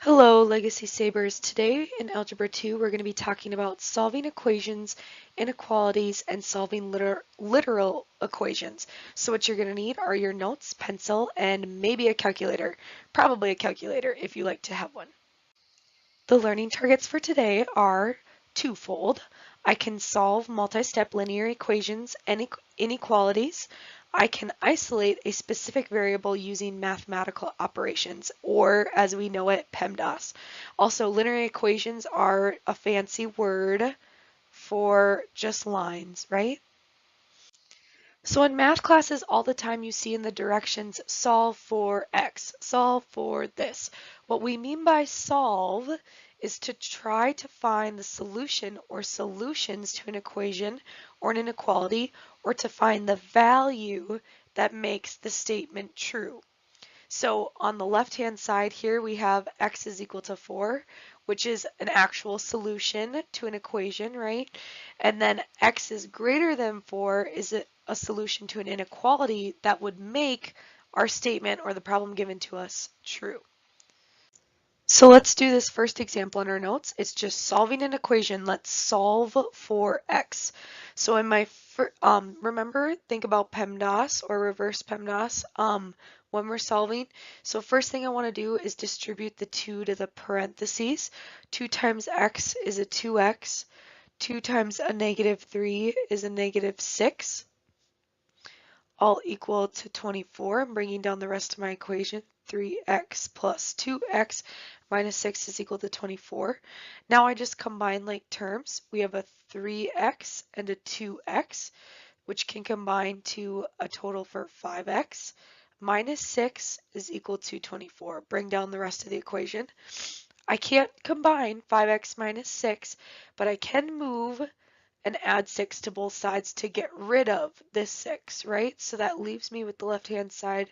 Hello, Legacy Sabers. Today in Algebra 2, we're going to be talking about solving equations, inequalities, and solving literal equations. So what you're going to need are your notes, pencil, and maybe a calculator. Probably a calculator if you like to have one. The learning targets for today are twofold. I can solve multi-step linear equations and inequalities. I can isolate a specific variable using mathematical operations, or as we know it, PEMDAS. Also, linear equations are a fancy word for just lines, right? So in math classes, all the time you see in the directions, solve for X, solve for this. What we mean by solve is to try to find the solution or solutions to an equation or an inequality, or to find the value that makes the statement true. So on the left-hand side here, we have x is equal to 4, which is an actual solution to an equation, right? And then x is greater than 4 is a solution to an inequality that would make our statement or the problem given to us true. So let's do this first example in our notes. It's just solving an equation. Let's solve for x. So in my, remember, think about PEMDAS or reverse PEMDAS when we're solving. So first thing I want to do is distribute the 2 to the parentheses. 2 times x is a 2x. 2 times a negative 3 is a negative 6, all equal to 24. I'm bringing down the rest of my equation. 3x plus 2x minus 6 is equal to 24. Now I just combine like terms. We have a 3x and a 2x, which can combine to a total for 5x. Minus 6 is equal to 24. Bring down the rest of the equation. I can't combine 5x minus 6, but I can move and add 6 to both sides to get rid of this 6, right? So that leaves me with the left-hand side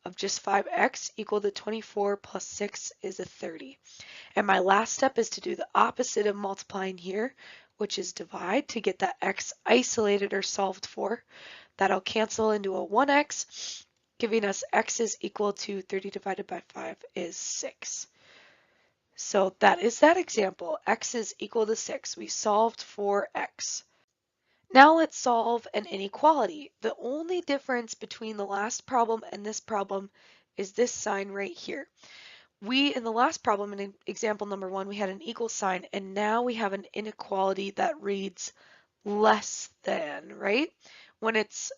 of just 5x equal to 24 plus 6 is a 30. And my last step is to do the opposite of multiplying here, which is divide to get that x isolated or solved for. That'll cancel into a 1x, giving us x is equal to 30 divided by 5 is 6. So that is that example. X is equal to 6. We solved for x. Now let's solve an inequality. The only difference between the last problem and this problem is this sign right here. In the last problem, in example number 1, we had an equal sign, and now we have an inequality that reads less than, right? When it's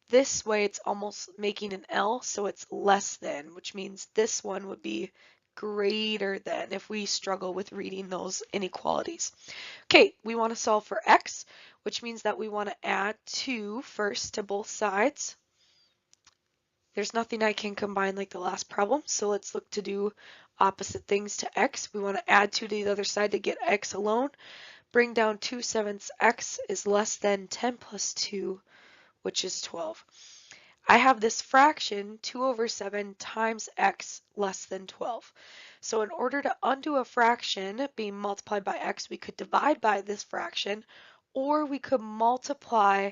this way, it's almost making an L, so it's less than, which means this one would be greater than if we struggle with reading those inequalities. Okay, we want to solve for x, which means that we want to add 2 first to both sides. There's nothing I can combine like the last problem, so let's look to do opposite things to x. We want to add 2 to the other side to get x alone. Bring down 2/7 x is less than 10 plus 2, which is 12. I have this fraction, 2 over 7 times x less than 12. So in order to undo a fraction being multiplied by x, we could divide by this fraction, or we could multiply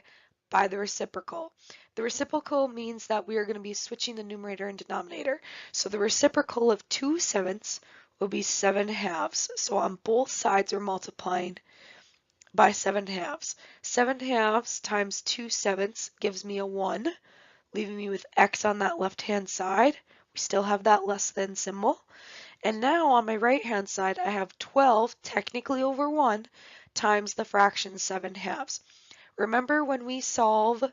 by the reciprocal. The reciprocal means that we are going to be switching the numerator and denominator. So the reciprocal of 2/7 will be 7/2. So on both sides we're multiplying by 7/2. 7/2 times 2/7 gives me a 1, leaving me with x on that left-hand side. We still have that less than symbol. And now on my right-hand side, I have 12, technically over 1, times the fraction 7/2. Remember when we solve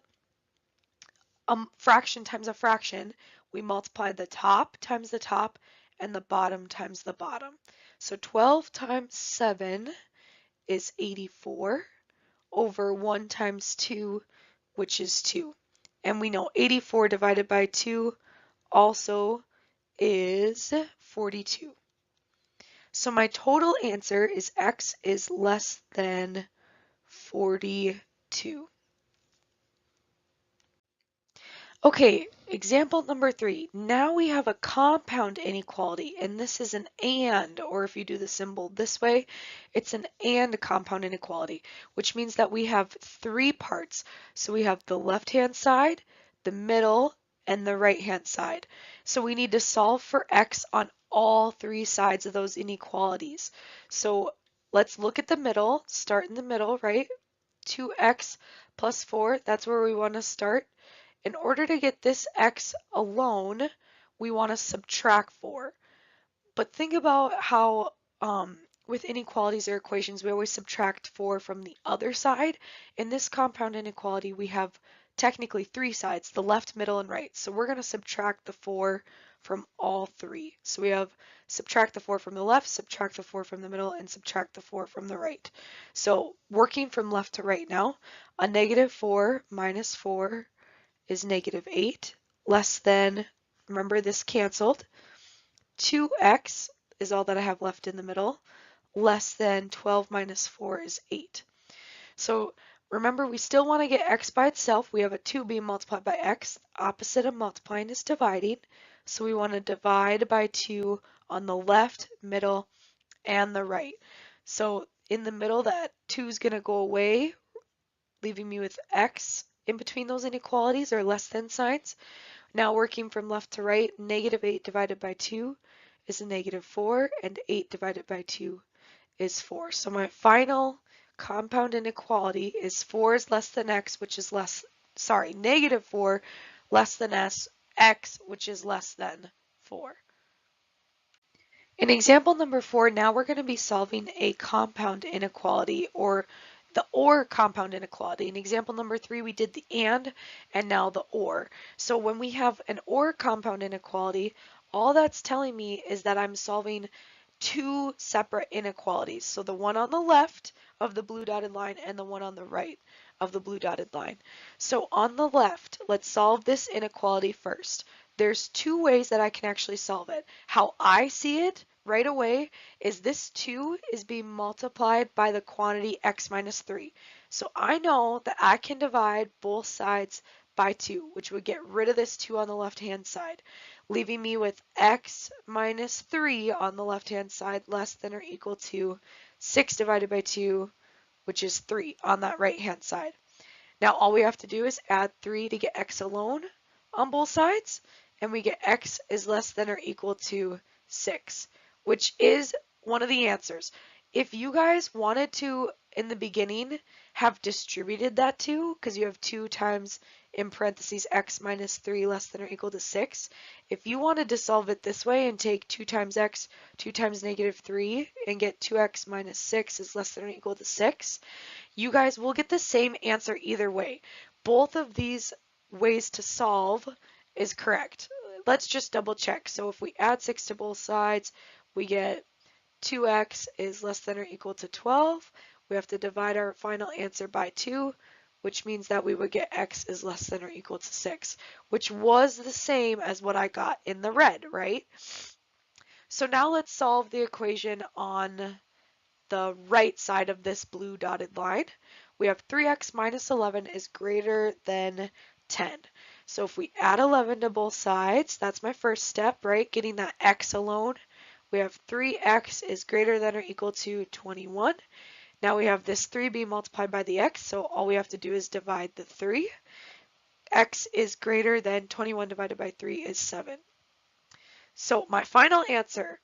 a fraction times a fraction, we multiply the top times the top and the bottom times the bottom. So 12 times 7 is 84 over 1 times 2, which is 2. And we know 84 divided by 2 also is 42. So my total answer is x is less than 42. Okay, example number 3. Now we have a compound inequality, and this is an and, or if you do the symbol this way, it's an and compound inequality, which means that we have 3 parts. So we have the left-hand side, the middle, and the right-hand side. So we need to solve for x on all three sides of those inequalities. So let's look at the middle, start in the middle, right? 2x plus 4, that's where we want to start. In order to get this x alone, we want to subtract 4. But think about how with inequalities or equations, we always subtract 4 from the other side. In this compound inequality, we have technically three sides, the left, middle, and right. So we're going to subtract the 4 from all three. So we have subtract the 4 from the left, subtract the 4 from the middle, and subtract the 4 from the right. So working from left to right now, a negative 4 minus 4 is negative 8, less than, remember this canceled, 2x is all that I have left in the middle, less than 12 minus 4 is 8. So remember, we still want to get x by itself. We have a 2 being multiplied by x. Opposite of multiplying is dividing. So we want to divide by 2 on the left, middle, and the right. So in the middle, that 2 is going to go away, leaving me with x in between those inequalities or less than signs. Now working from left to right, negative 8 divided by 2 is a negative 4, and 8 divided by 2 is 4. So my final compound inequality is 4 is less than x, which is negative 4 less than x, which is less than 4. In example number 4, now we're going to be solving a compound inequality or the or compound inequality. In example number 3, we did the and now the or. So when we have an or compound inequality, all that's telling me is that I'm solving two separate inequalities. So the one on the left of the blue dotted line and the one on the right of the blue dotted line. So on the left, let's solve this inequality first. There's two ways that I can actually solve it. How I see it right away is this 2 is being multiplied by the quantity x minus 3. So I know that I can divide both sides by 2, which would get rid of this 2 on the left-hand side, leaving me with x minus 3 on the left-hand side less than or equal to 6 divided by 2, which is 3 on that right-hand side. Now all we have to do is add 3 to get x alone on both sides, and we get x is less than or equal to 6, which is one of the answers. If you guys wanted to, in the beginning, have distributed that 2, because you have 2 times, in parentheses, x minus 3 less than or equal to 6, if you wanted to solve it this way and take 2 times x, 2 times negative 3, and get 2x minus 6 is less than or equal to 6, you guys will get the same answer either way. Both of these ways to solve is correct. Let's just double check. So if we add 6 to both sides, we get 2x is less than or equal to 12. We have to divide our final answer by 2, which means that we would get x is less than or equal to 6, which was the same as what I got in the red, right? So now let's solve the equation on the right side of this blue dotted line. We have 3x minus 11 is greater than 10. So if we add 11 to both sides, that's my first step, right? Getting that x alone. We have 3x is greater than or equal to 21. Now we have this 3 being multiplied by the x, so all we have to do is divide the 3. X is greater than 21 divided by 3 is 7. So my final answer,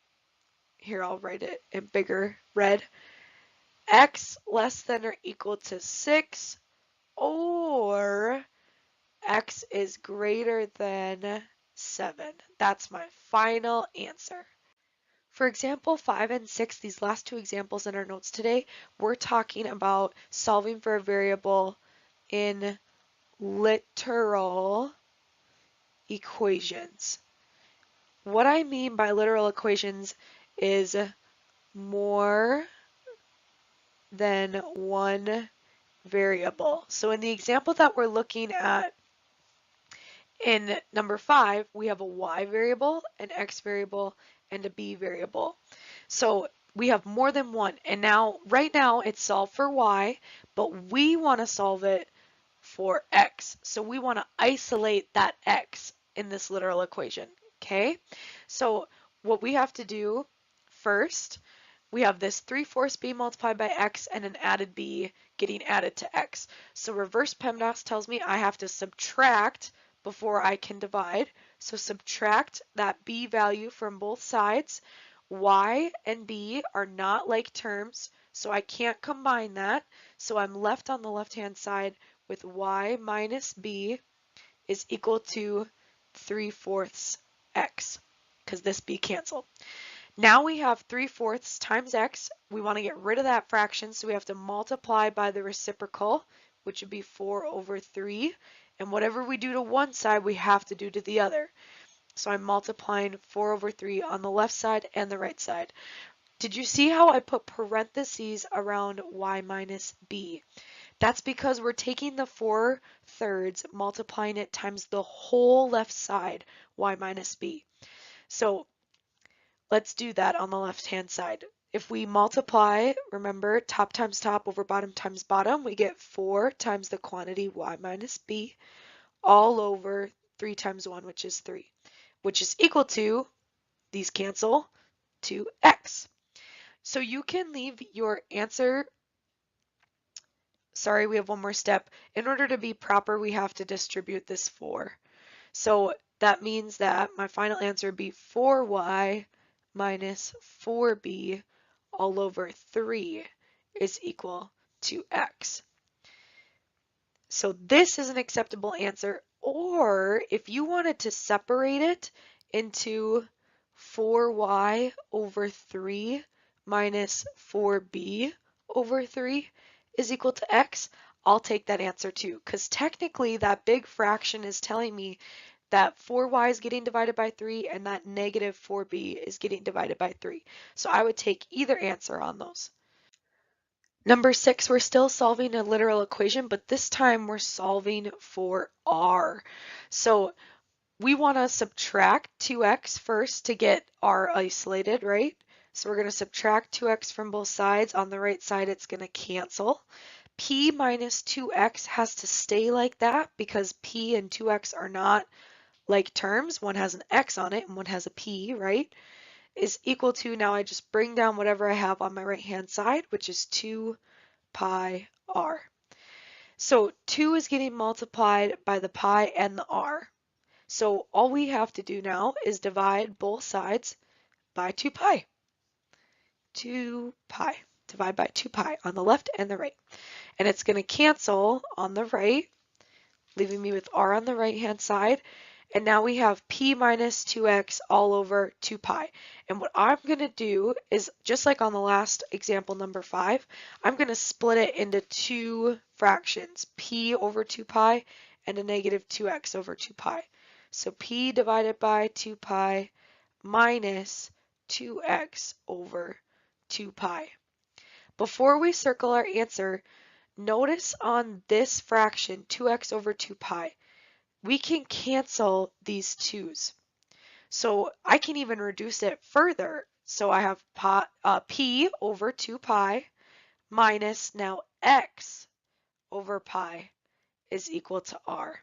here I'll write it in bigger red, x less than or equal to 6 or x is greater than 7. That's my final answer. For example 5 and 6, these last two examples in our notes today, we're talking about solving for a variable in literal equations. What I mean by literal equations is more than one variable. So in the example that we're looking at in number 5, we have a y variable, an x variable, and a b variable. So we have more than one, and now right now it's solved for y, but we want to solve it for x. So we want to isolate that x in this literal equation, okay? So what we have to do first, we have this 3/4 b multiplied by x and an added b getting added to x. So reverse PEMDAS tells me I have to subtract before I can divide. So subtract that b value from both sides. Y and b are not like terms, so I can't combine that. So I'm left on the left-hand side with y minus b is equal to 3/4 x, because this b canceled. Now we have 3/4 times x. We want to get rid of that fraction, so we have to multiply by the reciprocal, which would be 4/3. And whatever we do to one side, we have to do to the other. So I'm multiplying 4/3 on the left side and the right side. Did you see how I put parentheses around y minus b? That's because we're taking the 4/3, multiplying it times the whole left side, y minus b. So let's do that on the left-hand side. If we multiply, remember, top times top over bottom times bottom, we get 4 times the quantity y minus b all over 3 times 1, which is 3, which is equal to, these cancel, to x. So you can leave your answer, sorry, we have one more step. In order to be proper, we have to distribute this 4. So that means that my final answer would be 4y minus 4b all over 3 is equal to x. So this is an acceptable answer. Or if you wanted to separate it into 4y over 3 minus 4b over 3 is equal to x, I'll take that answer too, because technically that big fraction is telling me that 4y is getting divided by 3 and that negative 4b is getting divided by 3. So I would take either answer on those. Number 6, we're still solving a literal equation, but this time we're solving for r. So we want to subtract 2x first to get r isolated, right? So we're going to subtract 2x from both sides. On the right side, it's going to cancel. P minus 2x has to stay like that because p and 2x are not like terms. One has an x on it and one has a p, right? Is equal to, now I just bring down whatever I have on my right hand side, which is 2 pi r. So 2 is getting multiplied by the pi and the r. So all we have to do now is divide both sides by 2 pi. 2 pi. Divide by 2 pi on the left and the right. And it's going to cancel on the right, leaving me with r on the right hand side. And now we have p minus 2x all over 2 pi. And what I'm going to do is, just like on the last example, number 5, I'm going to split it into two fractions, p over 2 pi and a negative 2x over 2 pi. So p divided by 2 pi minus 2x over 2 pi. Before we circle our answer, notice on this fraction, 2x over 2 pi, we can cancel these 2's. So I can even reduce it further. So I have p over 2 pi minus now x over pi is equal to r.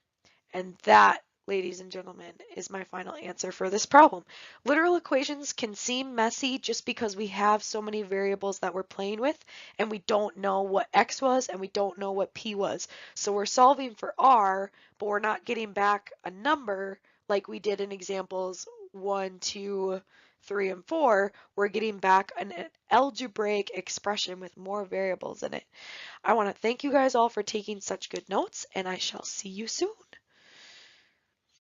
And that, ladies and gentlemen, is my final answer for this problem. Literal equations can seem messy just because we have so many variables that we're playing with and we don't know what x was and we don't know what p was. So we're solving for r, but we're not getting back a number like we did in examples 1, 2, 3, and 4. We're getting back an algebraic expression with more variables in it. I want to thank you guys all for taking such good notes, and I shall see you soon.